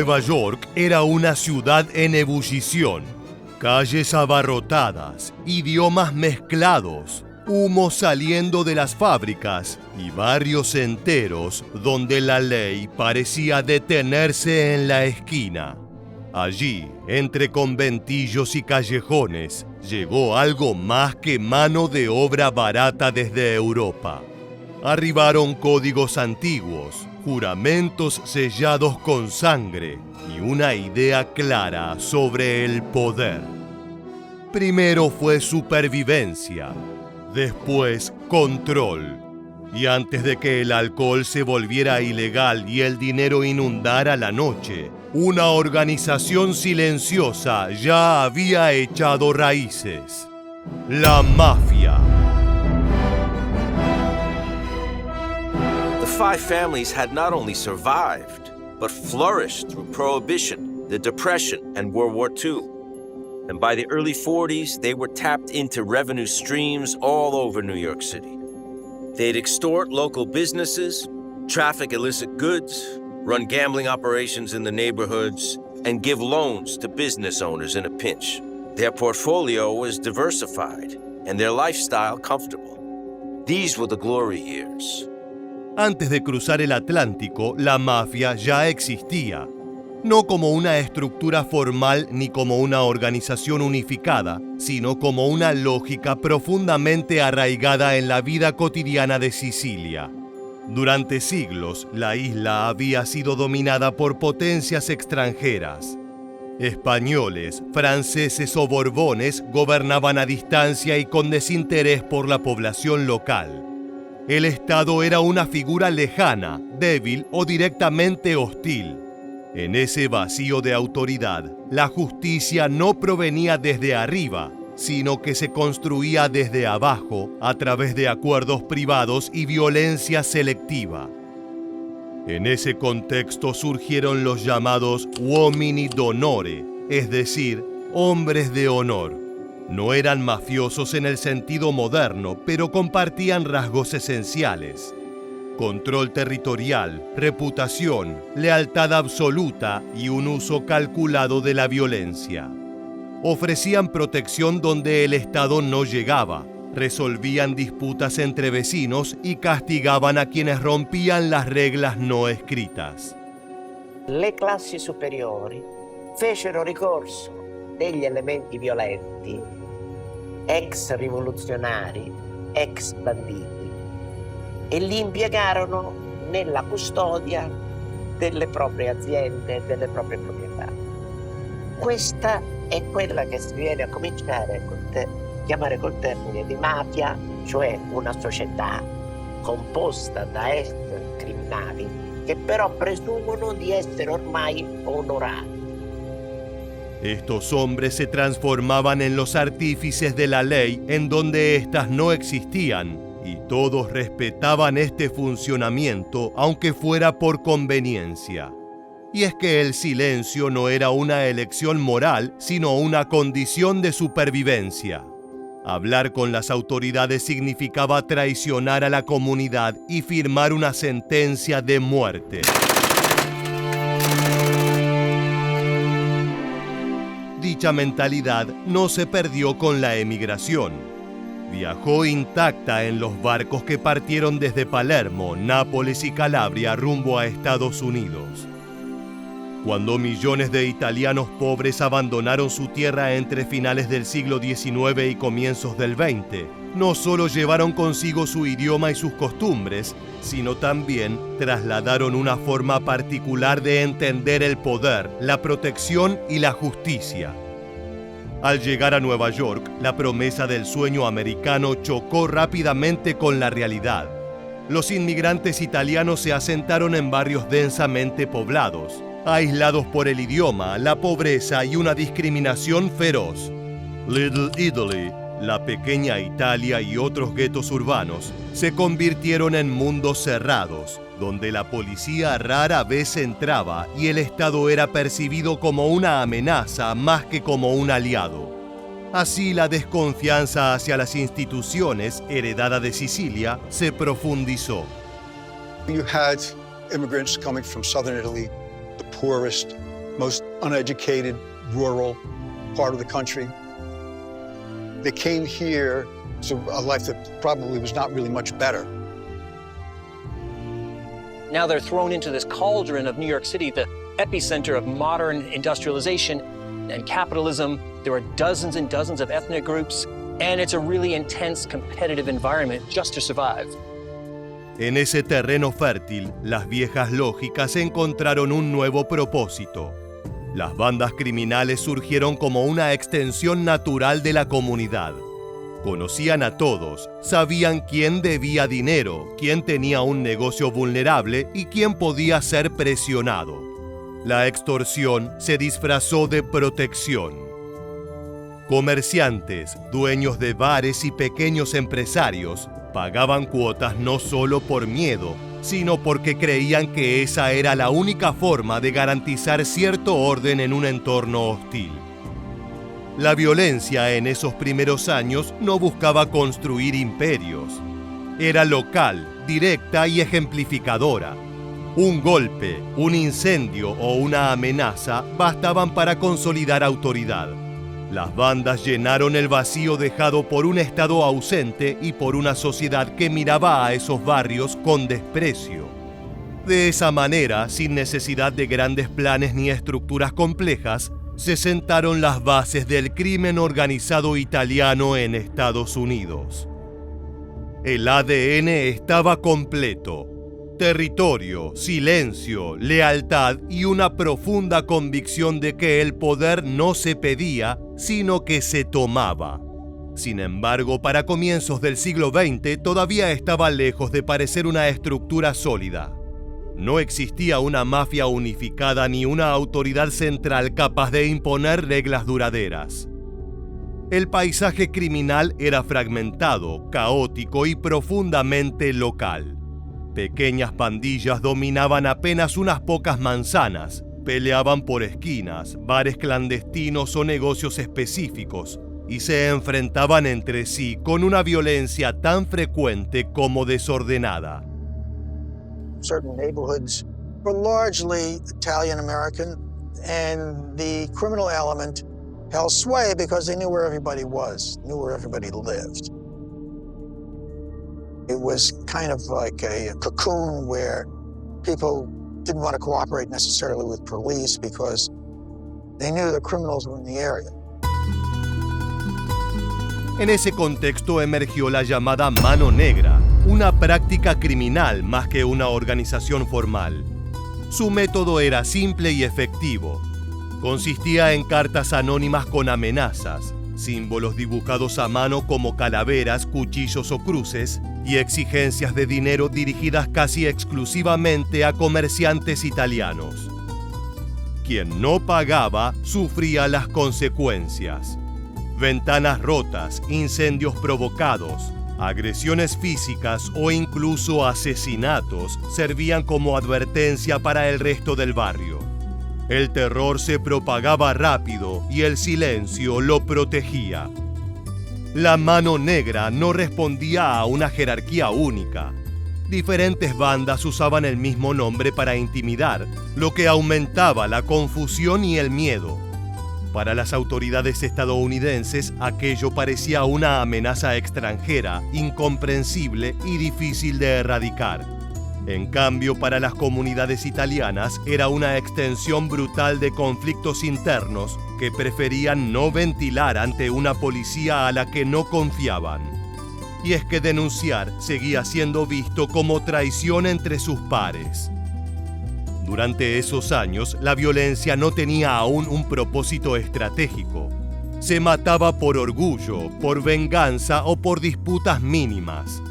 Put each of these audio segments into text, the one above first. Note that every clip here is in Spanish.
Nueva York era una ciudad en ebullición. Calles abarrotadas, idiomas mezclados, humo saliendo de las fábricas y barrios enteros donde la ley parecía detenerse en la esquina. Allí, entre conventillos y callejones, llegó algo más que mano de obra barata desde Europa. Arribaron códigos antiguos, juramentos sellados con sangre y una idea clara sobre el poder. Primero fue supervivencia, después control. Y antes de que el alcohol se volviera ilegal y el dinero inundara la noche, una organización silenciosa ya había echado raíces: la mafia. The five families had not only survived, but flourished through Prohibition, the Depression, and World War II. And by the early 40s, they were tapped into revenue streams all over New York City. They'd extort local businesses, traffic illicit goods, run gambling operations in the neighborhoods, and give loans to business owners in a pinch. Their portfolio was diversified, and their lifestyle comfortable. These were the glory years. Antes de cruzar el Atlántico, la mafia ya existía. No como una estructura formal ni como una organización unificada, sino como una lógica profundamente arraigada en la vida cotidiana de Sicilia. Durante siglos, la isla había sido dominada por potencias extranjeras. Españoles, franceses o borbones gobernaban a distancia y con desinterés por la población local. El Estado era una figura lejana, débil o directamente hostil. En ese vacío de autoridad, la justicia no provenía desde arriba, sino que se construía desde abajo a través de acuerdos privados y violencia selectiva. En ese contexto surgieron los llamados uomini d'onore, es decir, hombres de honor. No eran mafiosos en el sentido moderno, pero compartían rasgos esenciales: control territorial, reputación, lealtad absoluta y un uso calculado de la violencia. Ofrecían protección donde el Estado no llegaba, resolvían disputas entre vecinos y castigaban a quienes rompían las reglas no escritas. Le classi superiori fecero ricorso degli elementi violenti, ex rivoluzionari, ex banditi, e li impiegarono nella custodia delle proprie aziende, delle proprie proprietà. Questa è quella che si viene a cominciare chiamare col termine di mafia, cioè una società composta da ex criminali che però presumono di essere ormai onorati. Estos hombres se transformaban en los artífices de la ley en donde éstas no existían, y todos respetaban este funcionamiento aunque fuera por conveniencia. Y es que el silencio no era una elección moral, sino una condición de supervivencia. Hablar con las autoridades significaba traicionar a la comunidad y firmar una sentencia de muerte. Dicha mentalidad no se perdió con la emigración. Viajó intacta en los barcos que partieron desde Palermo, Nápoles y Calabria rumbo a Estados Unidos. Cuando millones de italianos pobres abandonaron su tierra entre finales del siglo XIX y comienzos del XX, no solo llevaron consigo su idioma y sus costumbres, sino también trasladaron una forma particular de entender el poder, la protección y la justicia. Al llegar a Nueva York, la promesa del sueño americano chocó rápidamente con la realidad. Los inmigrantes italianos se asentaron en barrios densamente poblados, aislados por el idioma, la pobreza y una discriminación feroz. Little Italy, la pequeña Italia y otros guetos urbanos se convirtieron en mundos cerrados, donde la policía rara vez entraba y el Estado era percibido como una amenaza más que como un aliado. Así, la desconfianza hacia las instituciones, heredada de Sicilia, se profundizó. You had immigrants coming from southern Italy, the poorest, most uneducated, rural part of the country. They came here to a life that probably was not really much better. Now they're thrown into this cauldron of New York City, the epicenter of modern industrialization and capitalism. There are dozens and dozens of ethnic groups, and it's a really intense competitive environment just to survive. En ese terreno fértil, las viejas lógicas encontraron un nuevo propósito. Las bandas criminales surgieron como una extensión natural de la comunidad. Conocían a todos, sabían quién debía dinero, quién tenía un negocio vulnerable y quién podía ser presionado. La extorsión se disfrazó de protección. Comerciantes, dueños de bares y pequeños empresarios pagaban cuotas no solo por miedo, sino porque creían que esa era la única forma de garantizar cierto orden en un entorno hostil. La violencia en esos primeros años no buscaba construir imperios. Era local, directa y ejemplificadora. Un golpe, un incendio o una amenaza bastaban para consolidar autoridad. Las bandas llenaron el vacío dejado por un Estado ausente y por una sociedad que miraba a esos barrios con desprecio. De esa manera, sin necesidad de grandes planes ni estructuras complejas, se sentaron las bases del crimen organizado italiano en Estados Unidos. El ADN estaba completo. Territorio, silencio, lealtad y una profunda convicción de que el poder no se pedía, sino que se tomaba. Sin embargo, para comienzos del siglo XX todavía estaba lejos de parecer una estructura sólida. No existía una mafia unificada ni una autoridad central capaz de imponer reglas duraderas. El paisaje criminal era fragmentado, caótico y profundamente local. Pequeñas pandillas dominaban apenas unas pocas manzanas, peleaban por esquinas, bares clandestinos o negocios específicos, y se enfrentaban entre sí con una violencia tan frecuente como desordenada. Certain neighborhoods were largely Italian-American, and the criminal element held sway because they knew where everybody was, knew where everybody lived. It was kind of like a cocoon where people didn't want to cooperate necessarily with police because they knew the criminals were in the area. En ese contexto emergió la llamada mano negra, una práctica criminal más que una organización formal. Su método era simple y efectivo. Consistía en cartas anónimas con amenazas, símbolos dibujados a mano como calaveras, cuchillos o cruces, y exigencias de dinero dirigidas casi exclusivamente a comerciantes italianos. Quien no pagaba sufría las consecuencias. Ventanas rotas, incendios provocados, agresiones físicas o incluso asesinatos servían como advertencia para el resto del barrio. El terror se propagaba rápido y el silencio lo protegía. La mano negra no respondía a una jerarquía única. Diferentes bandas usaban el mismo nombre para intimidar, lo que aumentaba la confusión y el miedo. Para las autoridades estadounidenses, aquello parecía una amenaza extranjera, incomprensible y difícil de erradicar. En cambio, para las comunidades italianas era una extensión brutal de conflictos internos que preferían no ventilar ante una policía a la que no confiaban. Y es que denunciar seguía siendo visto como traición entre sus pares. Durante esos años, la violencia no tenía aún un propósito estratégico. Se mataba por orgullo, por venganza o por disputas mínimas.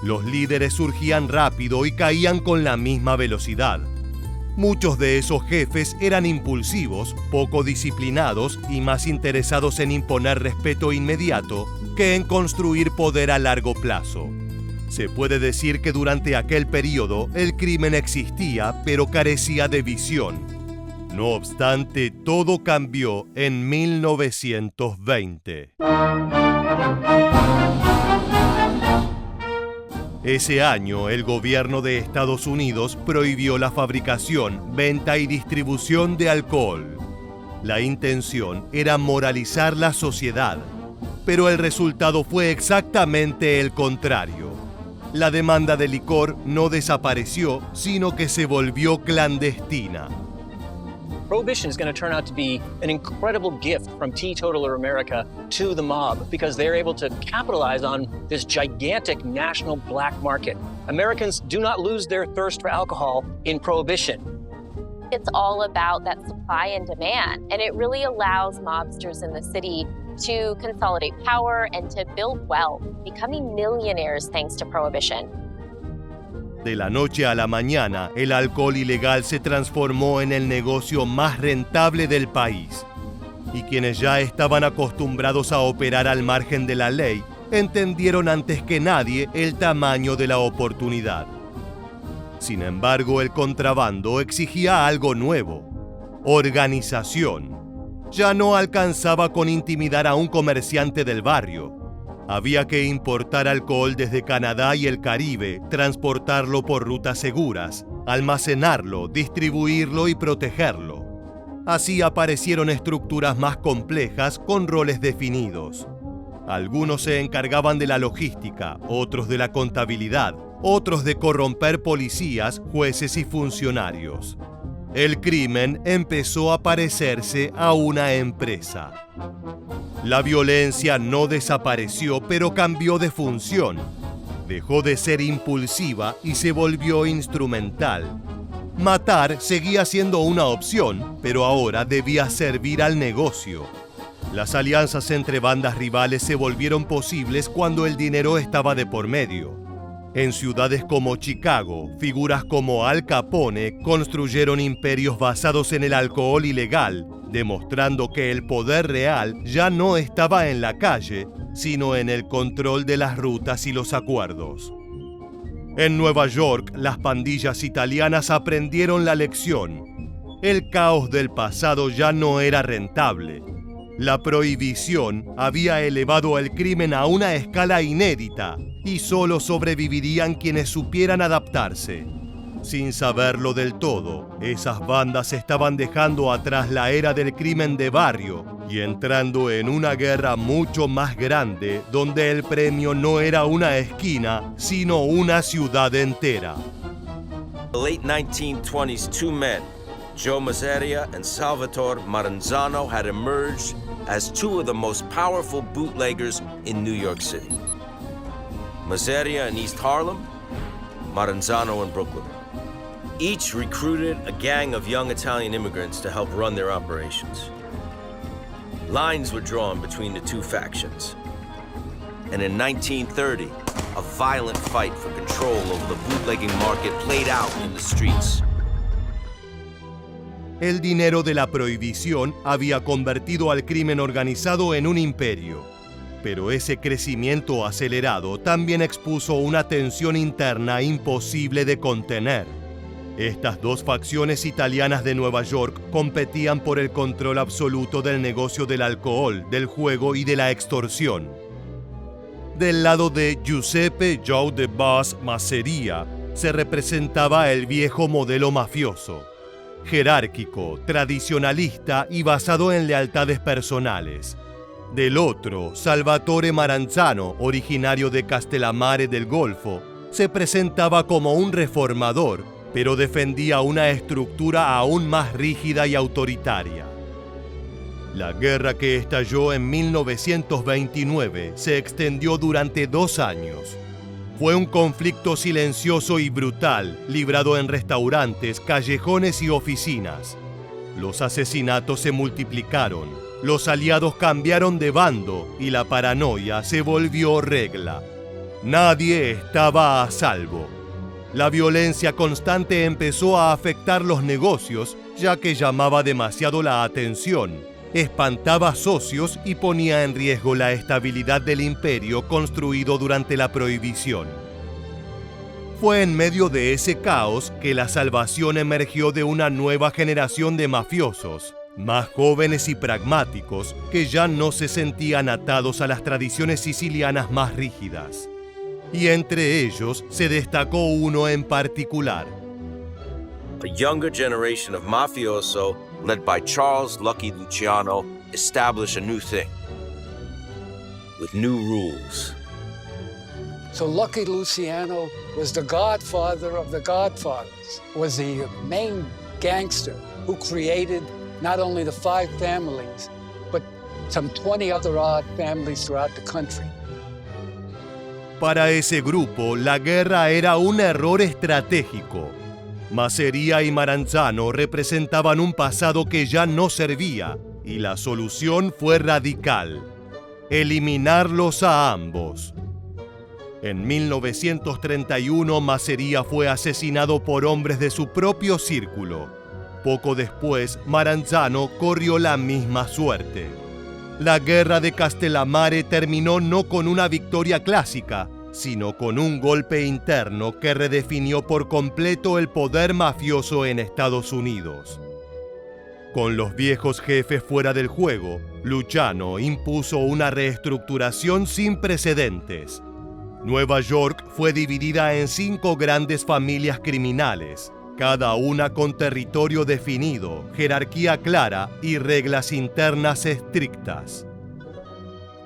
Los líderes surgían rápido y caían con la misma velocidad. Muchos de esos jefes eran impulsivos, poco disciplinados y más interesados en imponer respeto inmediato que en construir poder a largo plazo. Se puede decir que durante aquel periodo el crimen existía, pero carecía de visión. No obstante, todo cambió en 1920. Ese año, el gobierno de Estados Unidos prohibió la fabricación, venta y distribución de alcohol. La intención era moralizar la sociedad, pero el resultado fue exactamente el contrario. La demanda de licor no desapareció, sino que se volvió clandestina. Prohibition is going to turn out to be an incredible gift from teetotaler America to the mob because they're able to capitalize on this gigantic national black market. Americans do not lose their thirst for alcohol in Prohibition. It's all about that supply and demand, and it really allows mobsters in the city to consolidate power and to build wealth, becoming millionaires thanks to Prohibition. De la noche a la mañana, el alcohol ilegal se transformó en el negocio más rentable del país. Y quienes ya estaban acostumbrados a operar al margen de la ley, entendieron antes que nadie el tamaño de la oportunidad. Sin embargo, el contrabando exigía algo nuevo: organización. Ya no alcanzaba con intimidar a un comerciante del barrio. Había que importar alcohol desde Canadá y el Caribe, transportarlo por rutas seguras, almacenarlo, distribuirlo y protegerlo. Así aparecieron estructuras más complejas con roles definidos. Algunos se encargaban de la logística, otros de la contabilidad, otros de corromper policías, jueces y funcionarios. El crimen empezó a parecerse a una empresa. La violencia no desapareció, pero cambió de función. Dejó de ser impulsiva y se volvió instrumental. Matar seguía siendo una opción, pero ahora debía servir al negocio. Las alianzas entre bandas rivales se volvieron posibles cuando el dinero estaba de por medio. En ciudades como Chicago, figuras como Al Capone construyeron imperios basados en el alcohol ilegal, demostrando que el poder real ya no estaba en la calle, sino en el control de las rutas y los acuerdos. En Nueva York, las pandillas italianas aprendieron la lección. El caos del pasado ya no era rentable. La prohibición había elevado el crimen a una escala inédita y solo sobrevivirían quienes supieran adaptarse. Sin saberlo del todo, esas bandas estaban dejando atrás la era del crimen de barrio y entrando en una guerra mucho más grande donde el premio no era una esquina, sino una ciudad entera. In the late 1920s, two men, Joe Mazzeria and Salvatore Maranzano, had emerged as two of the most powerful bootleggers in New York City. Mazzeria in East Harlem, Maranzano in Brooklyn. Each recruited a gang of young Italian immigrants to help run their operations. Lines were drawn between the two factions. And in 1930, a violent fight for control over the bootlegging market played out in the streets. El dinero de la prohibición había convertido al crimen organizado en un imperio. Pero ese crecimiento acelerado también expuso una tensión interna imposible de contener. Estas dos facciones italianas de Nueva York competían por el control absoluto del negocio del alcohol, del juego y de la extorsión. Del lado de Giuseppe Joe the Boss Mazzeria se representaba el viejo modelo mafioso, jerárquico, tradicionalista y basado en lealtades personales. Del otro, Salvatore Maranzano, originario de Castellammare del Golfo, se presentaba como un reformador, pero defendía una estructura aún más rígida y autoritaria. La guerra que estalló en 1929 se extendió durante 2 años. Fue un conflicto silencioso y brutal, librado en restaurantes, callejones y oficinas. Los asesinatos se multiplicaron, los aliados cambiaron de bando y la paranoia se volvió regla. Nadie estaba a salvo. La violencia constante empezó a afectar los negocios, ya que llamaba demasiado la atención, espantaba socios y ponía en riesgo la estabilidad del imperio construido durante la prohibición. Fue en medio de ese caos que la salvación emergió de una nueva generación de mafiosos, más jóvenes y pragmáticos, que ya no se sentían atados a las tradiciones sicilianas más rígidas. y entre ellos se destacó uno en particular. A younger generation of mafioso, led by Charles Lucky Luciano, established a new thing with new rules. So Lucky Luciano was the godfather of the godfathers, was the main gangster who created not only the 5 families, but some 20 other odd families throughout the country. Para ese grupo, la guerra era un error estratégico. Masseria y Maranzano representaban un pasado que ya no servía, y la solución fue radical: eliminarlos a ambos. En 1931, Masseria fue asesinado por hombres de su propio círculo. Poco después, Maranzano corrió la misma suerte. La guerra de Castellammare terminó no con una victoria clásica, sino con un golpe interno que redefinió por completo el poder mafioso en Estados Unidos. Con los viejos jefes fuera del juego, Luciano impuso una reestructuración sin precedentes. Nueva York fue dividida en 5 grandes familias criminales, cada una con territorio definido, jerarquía clara y reglas internas estrictas.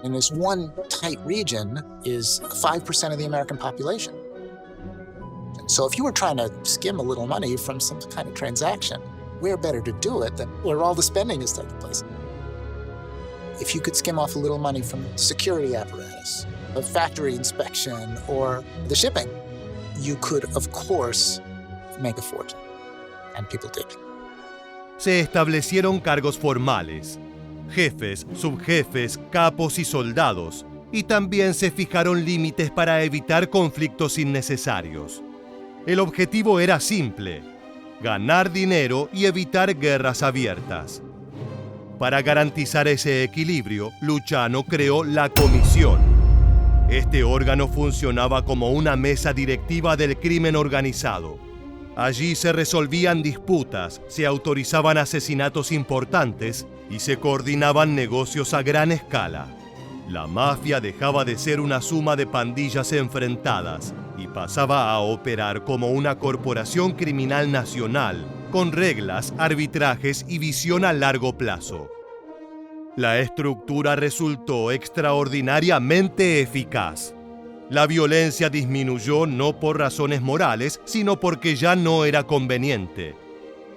And this one tight region is 5% of the American population. So if you were trying to skim a little money from some kind of transaction, where better to do it than where all the spending is taking place? If you could skim off a little money from security apparatus, a factory inspection, or the shipping, you could, of course, make a fortune. And people did. Se establecieron cargos formales: jefes, subjefes, capos y soldados, y también se fijaron límites para evitar conflictos innecesarios. El objetivo era simple: ganar dinero y evitar guerras abiertas. Para garantizar ese equilibrio, Luciano creó la Comisión. Este órgano funcionaba como una mesa directiva del crimen organizado. Allí se resolvían disputas, se autorizaban asesinatos importantes y se coordinaban negocios a gran escala. La mafia dejaba de ser una suma de pandillas enfrentadas y pasaba a operar como una corporación criminal nacional, con reglas, arbitrajes y visión a largo plazo. La estructura resultó extraordinariamente eficaz. La violencia disminuyó no por razones morales, sino porque ya no era conveniente.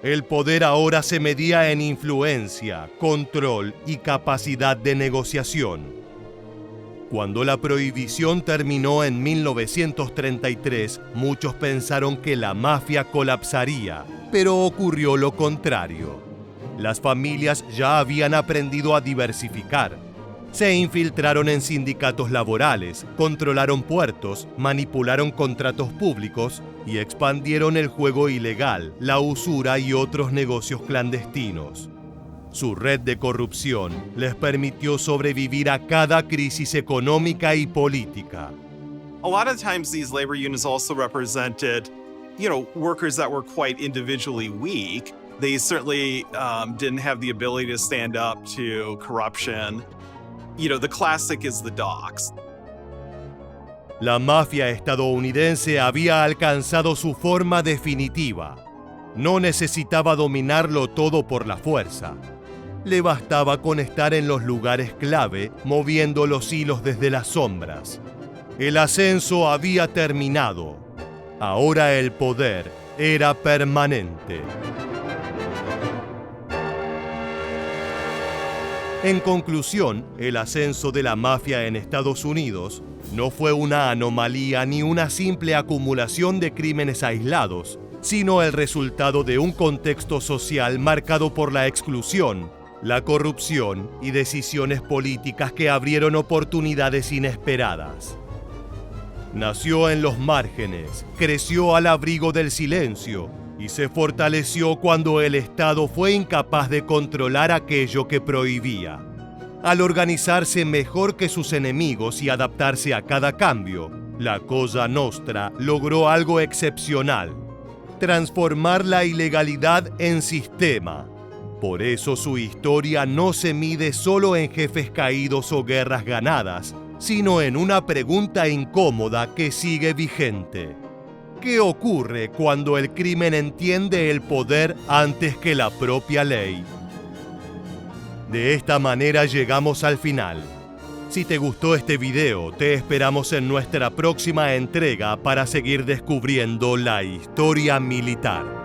El poder ahora se medía en influencia, control y capacidad de negociación. Cuando la prohibición terminó en 1933, muchos pensaron que la mafia colapsaría, pero ocurrió lo contrario. Las familias ya habían aprendido a diversificar. Se infiltraron en sindicatos laborales, controlaron puertos, manipularon contratos públicos y expandieron el juego ilegal, la usura y otros negocios clandestinos. Su red de corrupción les permitió sobrevivir a cada crisis económica y política. A lot of times these labor unions also represented, workers that were quite individually weak. They certainly didn't have the ability to stand up to corruption. The classic is the docks. La mafia estadounidense había alcanzado su forma definitiva. No necesitaba dominarlo todo por la fuerza. Le bastaba con estar en los lugares clave, moviendo los hilos desde las sombras. El ascenso había terminado. Ahora el poder era permanente. En conclusión, el ascenso de la mafia en Estados Unidos no fue una anomalía ni una simple acumulación de crímenes aislados, sino el resultado de un contexto social marcado por la exclusión, la corrupción y decisiones políticas que abrieron oportunidades inesperadas. Nació en los márgenes, creció al abrigo del silencio y se fortaleció cuando el Estado fue incapaz de controlar aquello que prohibía. Al organizarse mejor que sus enemigos y adaptarse a cada cambio, la Cosa Nostra logró algo excepcional: transformar la ilegalidad en sistema. Por eso su historia no se mide solo en jefes caídos o guerras ganadas, sino en una pregunta incómoda que sigue vigente. ¿Qué ocurre cuando el crimen entiende el poder antes que la propia ley? De esta manera llegamos al final. Si te gustó este video, te esperamos en nuestra próxima entrega para seguir descubriendo la historia militar.